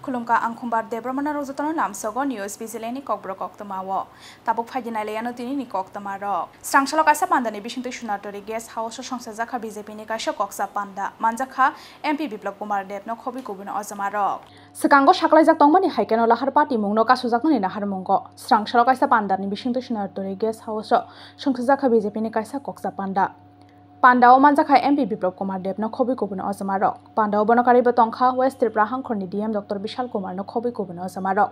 खुलुमका आंखुमबार देब्रमना रजतन नामसगो news बिजिलेनि ककब्र कक्तमावो Tabuk फाइदिनाइलेयानो दिनि कक्तमारो स्रांसलो Kasa पान्दानि बिसिंतै सुनाटरि guest house संसाजाखा बीजेपीनि Kasa कक्सा पान्दा मानजाखा MP Biplab Kumar देबनो खबि गुबुन अजमारो सिकांगो साकलाइजाक तंगमानि हाइकेनो लाहार पार्टी मुंनो कासुजाकनि नाहार मुंगो स्रांसलो कासा पान्दानि बिसिंतै सुनाटरि गेस्ट हाउस संसाजाखा बीजेपीनि कासा कक्सा पान्दा पान्डाओ मानजाखा एमपी बिप्लब कुमार देबनो खबि गुबुन अजमारो पान्डाओ बनकारिबो तंखा वेस्ट त्रिपुरा हांखरनि डीएम डॉक्टर विशाल कुमारनो खबि गुबुन अजमारो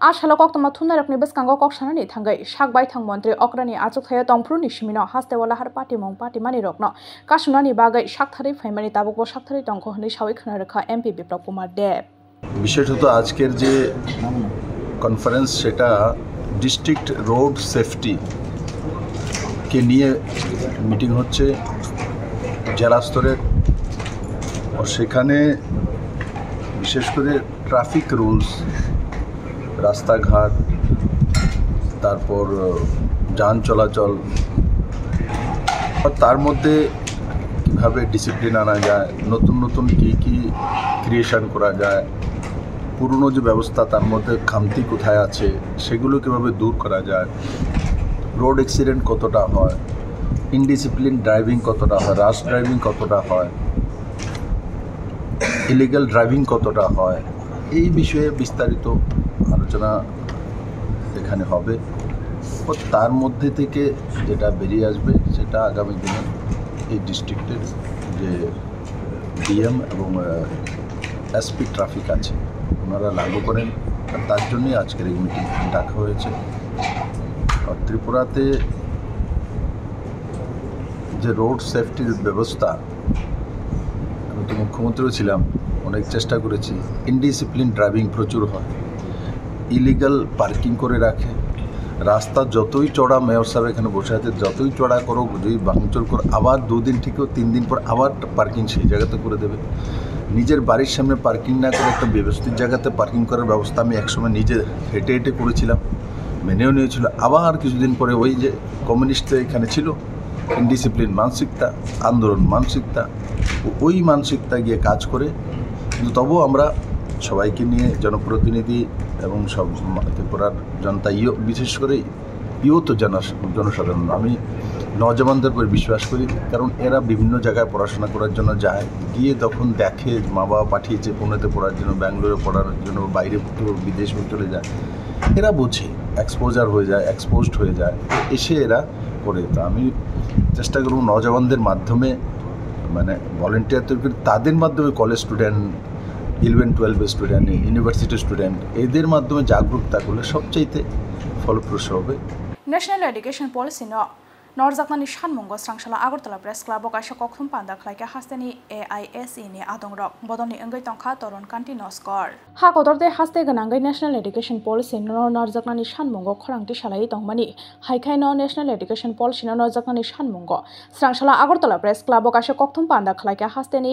आशालो कक्तमा थुनारकनि बसकांगो कक्सानानि थांगै साकबाय थां मंत्री अक्रानि आजुकथाया तंफ्रुनि सिमिनो हास्तेवाला हार पार्टी मुं पार्टी मानि रकनो कासुनानि बागै साकथारि फाइमानि ताबुकबो साकथारि तंखो हनै सावै खोनारखा एमपी बिप्लब कुमार देब विशेषत आजकेर जे कन्फारेंस सेटा डिस्ट्रिक्ट रोड सेफ्टी के लिए मीटिंग होच्छे জেলা স্তরের और সেখানে বিশেষ করে ট্রাফিক রুলস রাস্তাঘাট তারপর যান চলাচল আর তার মধ্যে কিভাবে ডিসিপ্লিন আনা যায় নতুন নতুন কি ক্রিয়েশন করা যায় পুরনো যে ব্যবস্থা তার মধ্যে খামতি কোথায় আছে সেগুলো কিভাবে দূর করা যায় রোড অ্যাক্সিডেন্ট কতটা হয় ইনডিসিপ্লিন ড্রাইভিং কতটা হয় রাশ ড্রাইভিং কতটা হয় ইলিগাল ড্রাইভিং কতটা হয় এই বিষয়ে বিস্তারিত আলোচনা এখানে হবে ও তার মধ্যে থেকে যেটা বেরিয়ে আসবে সেটা আগামী দিনে এই ডিস্ট্রিক্টের যে ডিএম এবং এসপি ট্রাফিক আছে ওনারা লাগু করেন তার জন্যই আজকের এই মিটিং ডাকা হয়েছে আর ত্রিপুরাতে যে রোড সেফটির ব্যবস্থা আমি তো মুখ্যমন্ত্রীও ছিলাম অনেক চেষ্টা করেছি ইনডিসিপ্লিন ড্রাইভিং প্রচুর হয় ইলিগাল পার্কিং করে রাখে রাস্তা যতই চড়া মেয়র সাহেব এখানে বসে আছে যতই চড়া করো যদি ভাঙচুর করো আবার 2 দিন থেকেও 3 দিন পর আবার পার্কিং সেই জায়গাতে করে দেবে নিজের বাড়ির সামনে পার্কিং না করে একটা ব্যবস্থিত জায়গাতে পার্কিং করার ব্যবস্থা আমি একসময় নিজে হেঁটে হেঁটে করেছিলাম মেনেও নিয়েছিল আবার কিছুদিন পরে ওই যে কমিউনিস্ট এখানে ছিল ইনডিসিপ্লিন মানসিকতা আন্দোলন মানসিকতা ওই মানসিকতা গিয়ে কাজ করে কিন্তু তবুও আমরা সবাইকে নিয়ে জনপ্রতিনিধি এবং সব ত্রিপুরার জনতা বিশেষ করে তো জনসাধারণ আমি নওজওয়ানদের উপর বিশ্বাস করি কারণ এরা বিভিন্ন জায়গায় পড়াশোনা করার জন্য যায় গিয়ে তখন দেখে মা বাবা পাঠিয়েছে পুনেতে পড়ার জন্য ব্যাঙ্গালোরে পড়ার জন্য বাইরে বিদেশ চলে যায় এরা বোঝে এক্সপোজার হয়ে যায় এক্সপোজড হয়ে যায় এসে এরা করে তো আমি চেষ্টা করব নওজওয়ানদের মাধ্যমে মানে ভলেন্টিয়ার তৈরি করে তাদের মাধ্যমে college student 11-12 student university student এদের মাধ্যমে জাগরুকতা করলে সবচাইতে ফলপ্রসূ হবে ন্যাশনাল এডুকেশন পলিসি নরজাকনানি সানমুঙ্গ স্রাংশালা আগরতলা প্রেস ক্লাব কাইসা কখম পান্দা খাইকে হাস্তেনি AISE नि आदंरक बदलनि अंगै तंखा तरुण कान्ति नस्कर हा कदरते हास्ते गनांगै नेशनल एडुकेशन पॉलिसी नरजाकनानि सानमुंग खरांति सालायै तंगमानि हाइखाय नेशनल एडुकेशन पॉलिसी नरजाकनानि सानमुंग स्रांशला আগরতলা प्रेस क्लाब काइसा कखम पान्दा खाइके हास्तेनि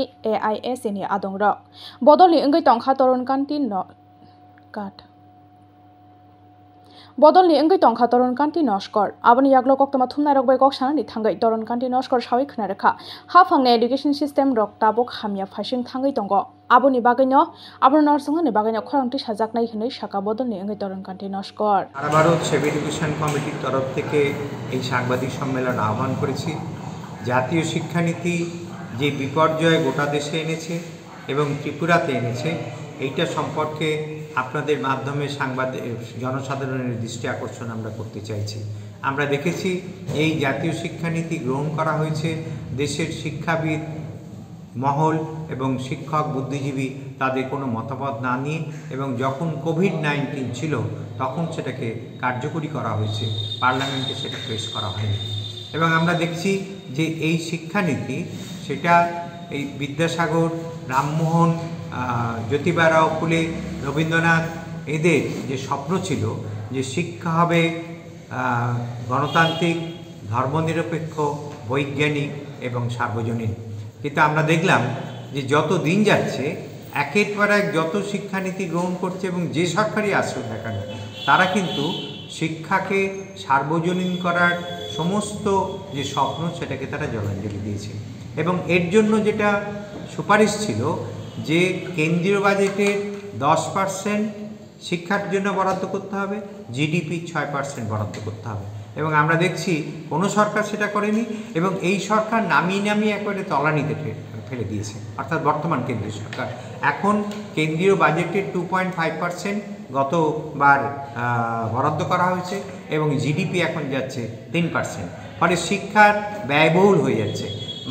AISE नि आदंरक बदलनि अंगै तंखा तरुण कान्ति बदलनि अंगै तंखा तरुण कान्ति नस्कर आबनि याग्लो कक्तमा थुमनारक बै कक्सानानि थांगै तरुण कान्ति नस्कर सावै खोनारखा हा फांने एडुकेशन सिस्टेम रक ताबुक हामिया फाइसिं थांगै दंग आबनि बागैनो आबनि नरसंगनि बागैनो खरांति साजाकनाय हनै शाखा बदलनि अंगै तरुण कान्ति नस्कर সারা ভারত সেভ এডুকেশন কমিটির তরফ থেকে এই সাংবাদিক সম্মেলন আহ্বান করেছি জাতীয় শিক্ষানীতি যে বিপর্যয় গোটা দেশে এনেছে এবং ত্রিপুরাতে এনেছে এইটা সম্পর্কে আপনাদের মাধ্যমে জনসাধারণের দৃষ্টি আকর্ষণ আমরা করতে চাইছি আমরা দেখেছি এই জাতীয় শিক্ষানীতি গ্রহণ করা হয়েছে দেশের শিক্ষাবিদ মহল এবং শিক্ষক বুদ্ধিজীবী তাদের কোনো মতামত না নিয়ে এবং যখন কোভিড-19 ছিল তখন সেটাকে কার্যকরী করা হয়েছে পার্লামেন্টে সেটা পেশ করা হয়নি এবং আমরা দেখছি যে এই শিক্ষানীতি সেটা এই বিদ্যাসাগর রামমোহন জ্যোতিবারাও ফুলে রবীন্দ্রনাথ এদের যে স্বপ্ন ছিল যে শিক্ষা হবে গণতান্ত্রিক ধর্মনিরপেক্ষ বৈজ্ঞানিক এবং সার্বজনীন কিন্তু আমরা দেখলাম যে যত দিন যাচ্ছে একের পর এক যত শিক্ষানীতি গ্রহণ করছে এবং যে সরকারই আসুক না কেন তারা কিন্তু শিক্ষাকে সার্বজনীন করার সমস্ত যে স্বপ্ন সেটাকে তারা জলাঞ্জলি দিয়েছে এবং এর জন্য যেটা সুপারিশ ছিল যে কেন্দ্রীয় বাজেটের 10% শিক্ষার জন্য বরাদ্দ করতে হবে, জিডিপি 6% বরাদ্দ করতে হবে। এবং আমরা দেখছি কোনো সরকার সেটা করেনি, এবং এই সরকার নামিয়ে একেবারে তলানিতে ফেলে দিয়েছে, অর্থাৎ বর্তমান কেন্দ্রীয় সরকার। এখন কেন্দ্রীয় বাজেটের 2.5% গতবার বরাদ্দ করা হয়েছে, এবং জিডিপি এখন যাচ্ছে 3%। ফলে শিক্ষার ব্যয়বহুল হয়ে যাচ্ছে।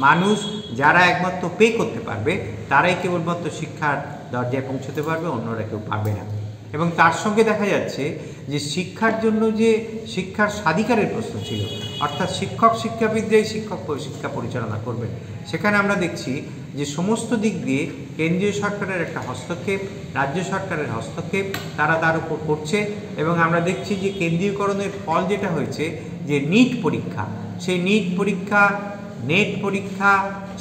মানুষ যারা একমাত্র পে করতে পারবে তারাই কেবলমাত্র শিক্ষার দরজায় পৌঁছতে পারবে, অন্যরা কেউ পারবে না। এবং তার সঙ্গে দেখা যাচ্ছে যে শিক্ষার জন্য যে শিক্ষার স্বাধিকারের প্রশ্ন ছিল, অর্থাৎ শিক্ষাবিদরাই শিক্ষা পরিচালনা করবেন, সেখানে আমরা দেখছি যে সমস্ত দিক দিয়ে কেন্দ্রীয় সরকারের একটা হস্তক্ষেপ, রাজ্য সরকারের হস্তক্ষেপ তার উপর করছে। এবং আমরা দেখছি যে কেন্দ্রীয়করণের ফল যেটা হয়েছে, যে নিট পরীক্ষা, সেই নিট পরীক্ষা, নেট পরীক্ষা,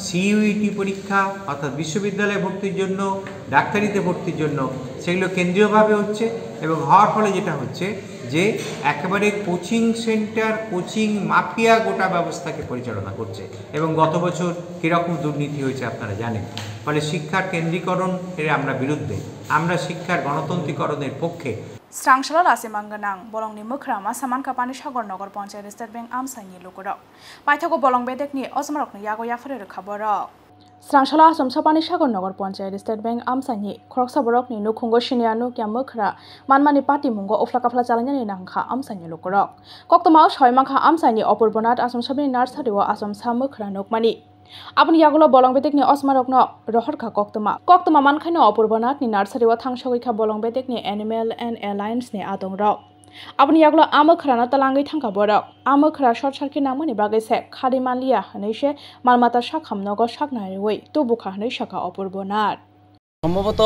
সিইউইটি পরীক্ষা অর্থাৎ বিশ্ববিদ্যালয়ে ভর্তির জন্য, ডাক্তারিতে ভর্তির জন্য, সেগুলো কেন্দ্রীয়ভাবে হচ্ছে। এবং হওয়ার ফলে যেটা হচ্ছে যে একেবারে কোচিং সেন্টার, কোচিং মাফিয়া গোটা ব্যবস্থাকে পরিচালনা করছে। এবং গত বছর কীরকম দুর্নীতি হয়েছে আপনারা জানেন। ফলে শিক্ষার কেন্দ্রীকরণ এর আমরা বিরুদ্ধে, আমরা শিক্ষার গণতন্ত্রীকরণের পক্ষে। Strangshalo Lasimanganang, Bolongni Mukrama, Saman Kapani Shagor Nogor Ponchai State Bank Amsani Lukuro. Paithago Bolong Bedekni, Osmarokni Yago Yafre Kaboro. Strangshalo Asam Sapani Shagor Nogor Ponchai State Bank Amsani, Kroksaborokni, Nukungo Shinianu, Yamukra, Manmani Party Mungo, Oflakafla Chalani Nangha, Amsani Lukuro. Koktama Shoimanka Amsani, Opurbonat, Asam Sabini Narsari, Asam Samukra Nokmani. Abun Yagulo Bolong Bedekni Osmarokno, Rohorka Koktama Mankano, Opurbonat, ni Narsari, Tangshoika Bolong Bedekni, Animal and Alliance ni Adong Rock. Abun Yagulo Amakra Natalangi Tanka Borok, Amakra Short Sharki Namani Bagase, Kadimanlia, Hanishe, Malmata Shakam Nogo Shaknaiway, Tubuka Nishaka Opurbonat. সম্ভবত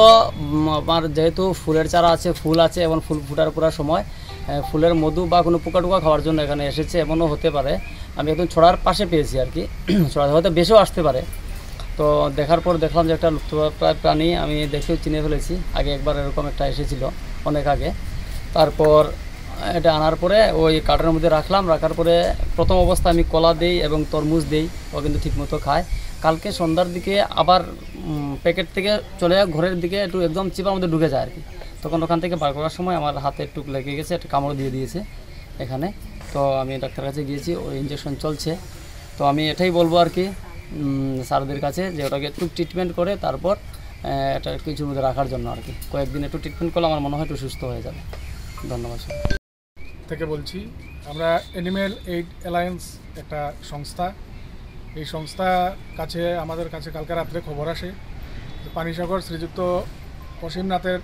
আমার যেহেতু ফুলের চারা আছে, ফুল আছে এবং ফুল ফুটার পুরো সময় ফুলের মধু বা কোনো পোকা টোকা খাওয়ার জন্য এখানে এসেছে, এমনও হতে পারে। আমি একদম ছড়ার পাশে পেয়েছি আর কি, ছড়া হয়তো বেশিও আসতে পারে। তো দেখার পর দেখলাম যে একটা লুপ্তপ্রায় প্রাণী, আমি দেখেও চিনে ফেলেছি। আগে একবার এরকম একটা এসেছিল অনেক আগে। তারপর এটা আনার পরে ওই কার্টনের মধ্যে রাখার পরে প্রথম অবস্থা আমি কলা দিই এবং তরমুজ দিই, ও কিন্তু ঠিকমতো খায়। কালকে সন্ধ্যার দিকে আবার প্যাকেট থেকে চলে যায় ঘরের দিকে, একটু একদম চিপার মধ্যে ঢুকে যায় আর কি। তখন ওখান থেকে বার করার সময় আমার হাতে একটু লেগে গেছে, একটা কামড় দিয়ে দিয়েছে এখানে। তো আমি ডাক্তারের কাছে গিয়েছি, ওই ইঞ্জেকশন চলছে। তো আমি এটাই বলবো আর কি স্যারদের কাছে, যে ওটাকে একটু ট্রিটমেন্ট করে তারপর এটা কিছুর মধ্যে রাখার জন্য আর কি। কয়েকদিন একটু ট্রিটমেন্ট করলে আমার মনে হয় একটু সুস্থ হয়ে যাবে। ধন্যবাদ থেকে বলছি। আমরা অ্যানিম্যাল এইড অ্যালায়েন্স একটা সংস্থা, এই সংস্থা আমাদের কাছে কালকে রাত্রে খবর আসে পানিসাগর শ্রীযুক্ত অসীমনাথের,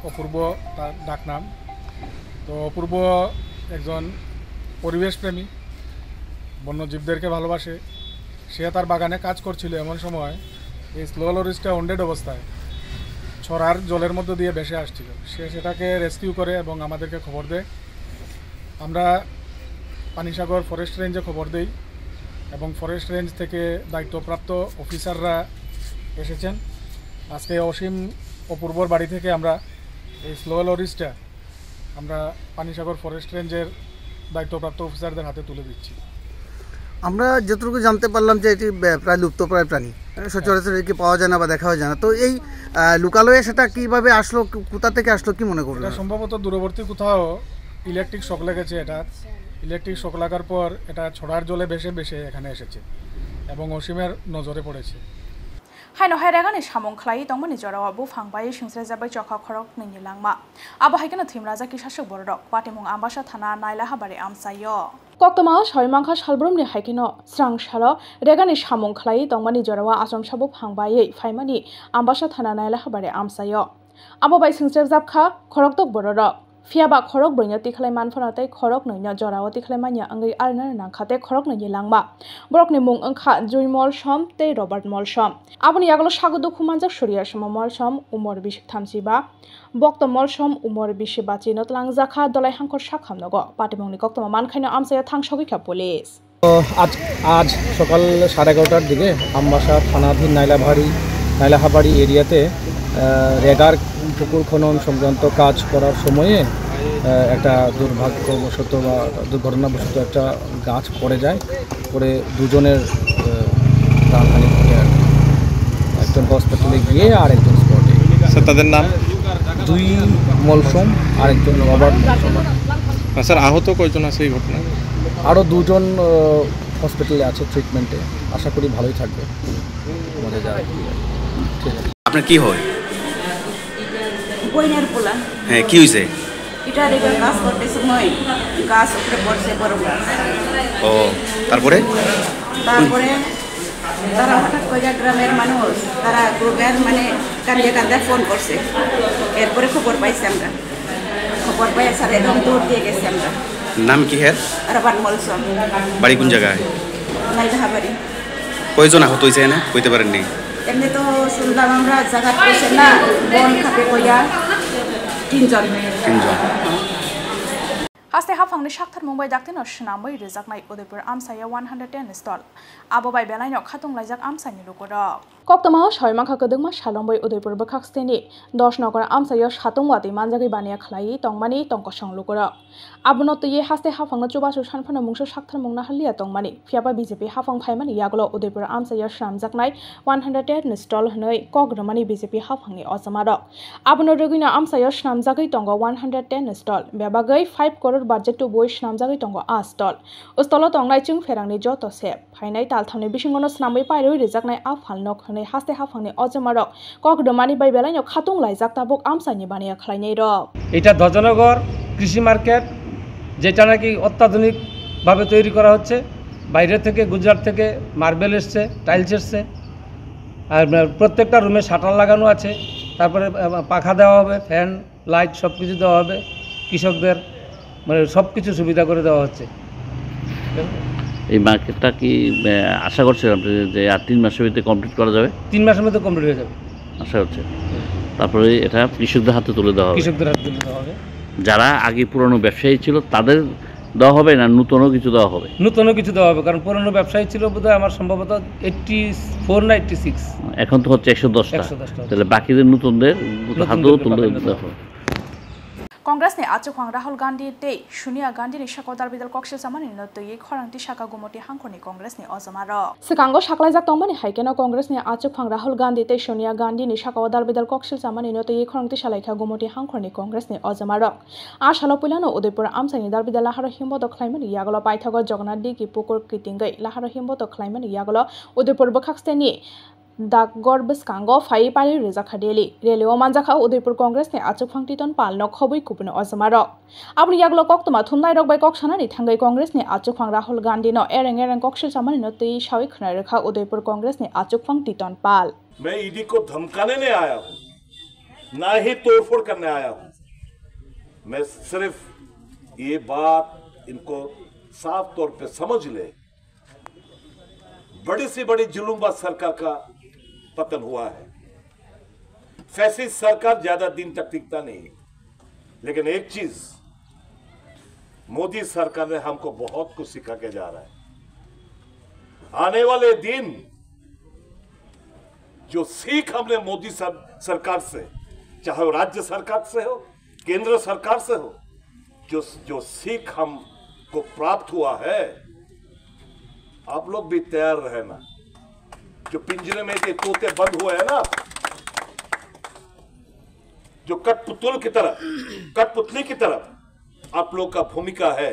অপূর্ব তার ডাকনাম। তো অপূর্ব একজন পরিবেশপ্রেমী, বন্যজীবদেরকে ভালোবাসে। সে তার বাগানে কাজ করছিল, এমন সময় এই স্লো লরিসটা অনডেড অবস্থায় ছড়ার জলের মধ্যে দিয়ে ভেসে আসছিল। সে সেটাকে রেস্কিউ করে এবং আমাদেরকে খবর দেয়। আমরা পানিসাগর ফরেস্ট রেঞ্জে খবর দেই এবং ফরেস্ট রেঞ্জ থেকে দায়িত্বপ্রাপ্ত অফিসাররা এসেছেন। আজকে অপূর্বর বাড়ি থেকে আমরা এই স্লো লরিসটা আমরা পানিসাগর ফরেস্ট রেঞ্জের দায়িত্বপ্রাপ্ত অফিসারদের হাতে তুলে দিচ্ছি। আমরা যতটুকু জানতে পারলাম যে এটি প্রায় লুপ্তপ্রায় প্রাণী, সচরাচর একে পাওয়া যায় না বা দেখাও যায় না। তো এই লোকালয়ে সেটা কীভাবে আসলো, কোথা থেকে আসলো, কি মনে করলো? এটা সম্ভবত দূরবর্তী কোথাও ইলেকট্রিক শক লেগেছে। এটা ইলেকট্রিক শক লাগার পর এটা ছড়ার জলে ভেসে এখানে এসেছে এবং অসীমের নজরে পড়েছে। Haino Hairagani Shamon Clay, Domini Jora, Bufang by Shinsrezabai Joka Korok Nini Langma. Abahikana Tim Razaki Shashuk Borok, Patimung Ambasha Tana, Naila Habari Amsayo. Koktama, Shoimanka Shalbrumni Haikino, Strang Shalo, Regani Shamon Clay, Domani Jora, Asam Shabu Hangbaye, Faimani, Ambasha Tana, Naila Habari Amsayo. Ababai Shinsrezabka, Korok Borok. Fiaba Korok bring a tickle man for a take Korok no Jora, Ticklemania, Angry Arna, and Kate Korok no Langma. Brokni Mung and Kat, Joy Molsham, Te Robert Molsham. Abani Yaglo Shagudu Kumanza Shuria Shama Molsham, Umor Bish Tamsiba, Bokto Molsham, Umor Bishibachi, not Langzaka, Dolai Hankor Shakam Nogo, Patimoni Koktama Mankana Amsa Tangshogika Police. আজ সকাল 11:30টার দিকে আমবাসা থানাধীন নাইলাহাবাড়ি এরিয়াতে রেগার পুকুর খনন সংক্রান্ত কাজ করার সময়ে একটা দুর্ভাগ্যবশত বা দুর্ঘটনাবশত একটা গাছ পড়ে যায়, পড়ে দুজনের প্রাণহানি ঘটে। একজন হসপিটালে গিয়ে আর একজন স্পটে। স্যার তাদের নাম? 2 মলসুম আর একজন রবার্ট। স্যার আহত কয়জন আছে এই ঘটনায়? আরও 2 জন হসপিটালে আছে ট্রিটমেন্টে, আশা করি ভালোই থাকবে আমাদের যা। ঠিক আছে। আপনার কি হয়? বইনের পোলা। হ্যাঁ, কি হয়েছে? এটা রেখে কাজ করতে সময় গাছ উপরে পড়ছে বড় গাছ। ও, তারপরে তারা হঠাৎ করে গ্রামের মানুষ তারা গ্রুপের মানে কান্দে কান্দে ফোন করছে। এরপরে খবর পাইছি আমরা, খবর পাই স্যার একদম দৌড় দিয়ে গেছি আমরা। নাম কি হ্যাঁ? রবার্ট মলসন। বাড়ি কোন জায়গায়? নাইলাহাবাড়ি। কয়জন আহত হয়েছে না কইতে পারেননি? এমনি তো শুনলাম আমরা জায়গা পেয়েছে না, বন খাপে কইয়া 3 জন। Haste hafangni shakthar Mumbai daktin oshnamoi rejaknai Udaipur amsaya 110 stall. Abobai belaino khatung laijak amsani lukoro. Koktama shoimangkha kedungma shalombai Udaipur bakhaksteni 10 nokora amsaya shatungwati manjagi bania khlai tongmani tongkosong lukoro. Abunotye haste hafangno chubasu shanphana mungso shakthar mungna halia tongmani phiaba BJP hafang phaimani yagulo Udaipur amsaya shramjaknai 110 stall hnoi kogromani BJP hafangni osamaro. Abunodogina amsaya shramjagai tongo 110 stall bebagai 5 crore budget to boy shnamjagi tongo a stall ustolo tongnai chung ferangni joto sep phainai talthamni bisingono snambai pairoi rejaknai a phalnok hnei haste hafangni ojamarok kokdomani bai belaino khatung laijak tabuk amsani baniya khlainai ro এটা ধ্বজনগর কৃষি market, যেটা নাকি অত্যাধুনিক ভাবে তৈরি করা হচ্ছে। বাইরে থেকে গুজরাট থেকে মার্বেল এসছে, টাইলস এসছে, আর প্রত্যেকটা রুমে শাটার লাগানো আছে। তারপরে পাখা দেওয়া হবে, ফ্যান লাইট সব কিছু দেওয়া হবে। কৃষকদের মানে সব কিছু সুবিধা করে দেওয়া হচ্ছে। এই মার্কেটটা কি আশা করছেন আপনি যে আর 3 মাসের মধ্যে কমপ্লিট করা যাবে? 3 মাসের মধ্যে কমপ্লিট হয়ে যাবে আশা হচ্ছে। তারপরে এটা কৃষকদের হাতে তুলে দেওয়া হবে। কৃষকদের হাতে তুলে দেওয়া হবে। যারা আগে পুরনো ব্যবসায়ী ছিল তাদের দেওয়া হবে না নতুনও কিছু দেওয়া হবে? নতুনও কিছু দেওয়া হবে, কারণ পুরনো ব্যবসায়ী ছিল বোধহয় আমার সম্ভবত 84 না 86, এখন তো হচ্ছে 110টা। তাহলে বাকিদের নতুনদের হাতেও তুলে দেওয়া হবে। Congress ne achukang Rahul Gandhi te Sonia Gandhi ni shakodar bidal kokshil samani no tei khorangti shaka gumoti hangkoni Congress ni ozamaro sikango shaklaijak tongmani haikeno Congress ne achukang Rahul Gandhi te Sonia Gandhi ni shakodar bidal kokshil samani no tei khorangti shalaikha gumoti hangkoni Congress ni ozamaro a shalo pulano Udaipur amsani dar bidal laharo himbodo khlaimani yagolo paithago Jagannath Diki pukur kitingai laharo himbodo khlaimani yagolo Udaipur bakhaksteni Daggor Biskango Fai Pali Reza Khadeli Relio Manjaka Udaipur Congress ne achukphang titon palno khobui kupno ozamaro abni yaglo koktoma thumnai rok bai koksanani thangai Congress ne achukphang Rahul Gandhi no ereng kokshil samani no tei shawi khna rekha Udaipur Congress ne achukphang titon pal मैं ED को धमकाने नहीं आया हूं, ना ही तोड़फोड़ करने आया हूं। मैं सिर्फ ये बात इनको साफ तौर पे समझ ले, बड़ी से बड़ी जुलूमबाज सरकार का पतन हुआ है। फैसिस्ट सरकार ज्यादा दिन तक टिकता नहीं, लेकिन एक चीज मोदी सरकार ने हमको बहुत कुछ सिखा के जा रहा है। आने वाले दिन जो सीख हमने मोदी सरकार से, चाहे वो राज्य सरकार से हो, केंद्र सरकार से हो, जो सीख हमको प्राप्त हुआ है, आप लोग भी तैयार रहना। जो पिंजरे में के तोते बंद हुए हैं ना, जो कठपुतली की तरफ आप लोग का भूमिका है,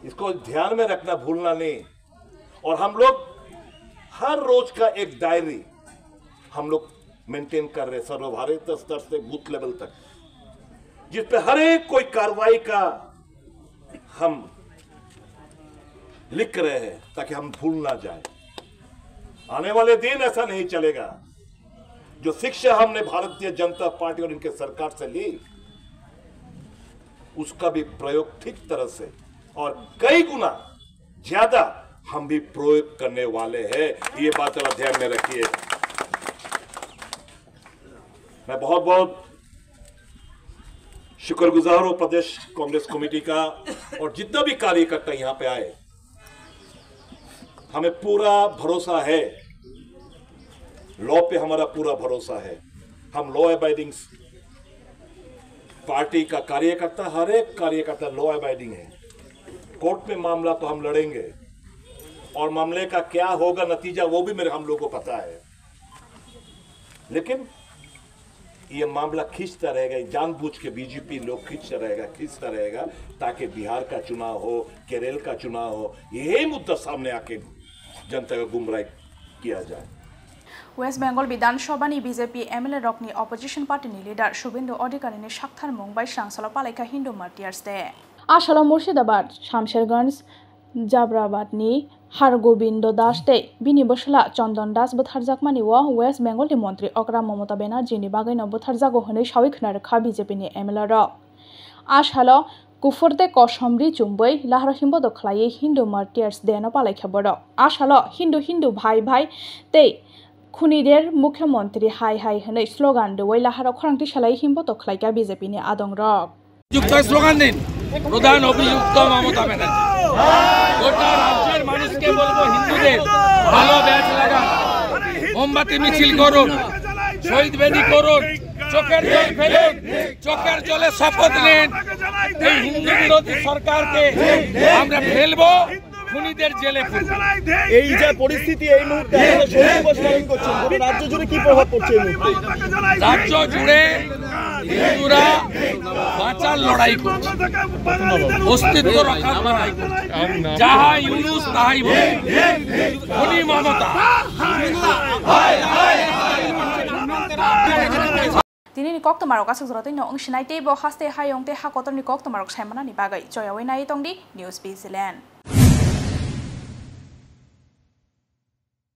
इसको ध्यान में रखना भूलना नहीं। और हम लोग हर रोज का एक डायरी हम लोग मेंटेन कर रहे, सर्वभारतीय स्तर से बूथ लेवल तक, जिस पे हर एक कोई कार्रवाई का हम लिख रहे हैं ताकि हम भूल ना जाए। आने वाले दिन ऐसा नहीं चलेगा। जो शिक्षा हमने भारतीय जनता पार्टी और इनके सरकार से ली, उसका भी प्रयोग ठीक तरह से और कई गुना ज्यादा हम भी प्रयोग करने वाले हैं। ये बात जरा ध्यान में रखिए। मैं बहुत बहुत शुक्रगुजार हूं प्रदेश कांग्रेस कमेटी का और जितना भी कार्यकर्ता यहां पे आए। हमें पूरा भरोसा है, लॉ पे हमारा पूरा भरोसा है। हम लॉ अबाइडिंग पार्टी का कार्यकर्ता, हर एक कार्यकर्ता लॉ अबाइडिंग है। कोर्ट में मामला तो हम लड़ेंगे और मामले का क्या होगा नतीजा वो भी हम लोगों को पता है, लेकिन ये मामला खींचता रहेगा, जानबूझ के बीजेपी लोग खींचता रहेगा ताकि बिहार का चुनाव हो, केरल का चुनाव हो, यही मुद्दा सामने आके जनता का गुमराह किया जाए। West Bengal Vidhansabha BJP MLA रकनी opposition party leader Shubhendu Adhikari ने साक्थार मुंबई सांसला पालाइका हिंदू मार्टियार्स डे आसाला मुर्शिदाबाद शामशेरगंज जाबराबादनी हरगोबिंद दास दे बिनी बसला चंदन दास बुथारजाकमानी वेस्ट बेंगल मंत्री अग्रा ममता बेनार्जी बागैनो बुथारजागो हनै सावि खोनारखा बीजेपी एमएलए र आसाला कुफुरते कसमरी चुम्बै लाहार हिम्बद खलायै हिंदू मार्टियार्स डे न पालाइखा बड़ आसाला हिंदू भाई भाई ते खुनीदेर मुख्यमंत्री हाय हाय हनै स्लोगान देवै लाहार खरांथि सालाय हिम्बद खलाइका बीजेपी आदं रक যুক্ত স্লোগান দিন প্রধান অভিযুক্ত মমতা ব্যানার্জি গোটা রাজ্যের মানুষকে বলবো হিন্দুদের ভালো ব্যাচ লাগান মোমবাতি মিছিল করুন শহীদ বেদি করুন চোখের জল ফেলুন চোখের জলে শপথ নিন এই হিন্দু বিরোধী সরকারকে আমরা ফেলবো খুনিদের জেলে পুরবো এই যে পরিস্থিতি এই মুহূর্তে আপনারা শহীদ দিবস পালন করছেন পুরো রাজ্য জুড়ে কি প্রভাব পড়ছে এই মুহূর্তে রাজ্য জুড়ে হিন্দুরা বাঁচার লড়াই করছে অস্তিত্ব রক্ষার লড়াই করছে যাহা ইউনুস তাহাই বলে খুনি Mamata Dini ni kok tomarok asuk zorote no ong shinai te bo haste hayong te hakotor ni kok tomarok saimana ni bagai joyawe nai tong di News Zealand.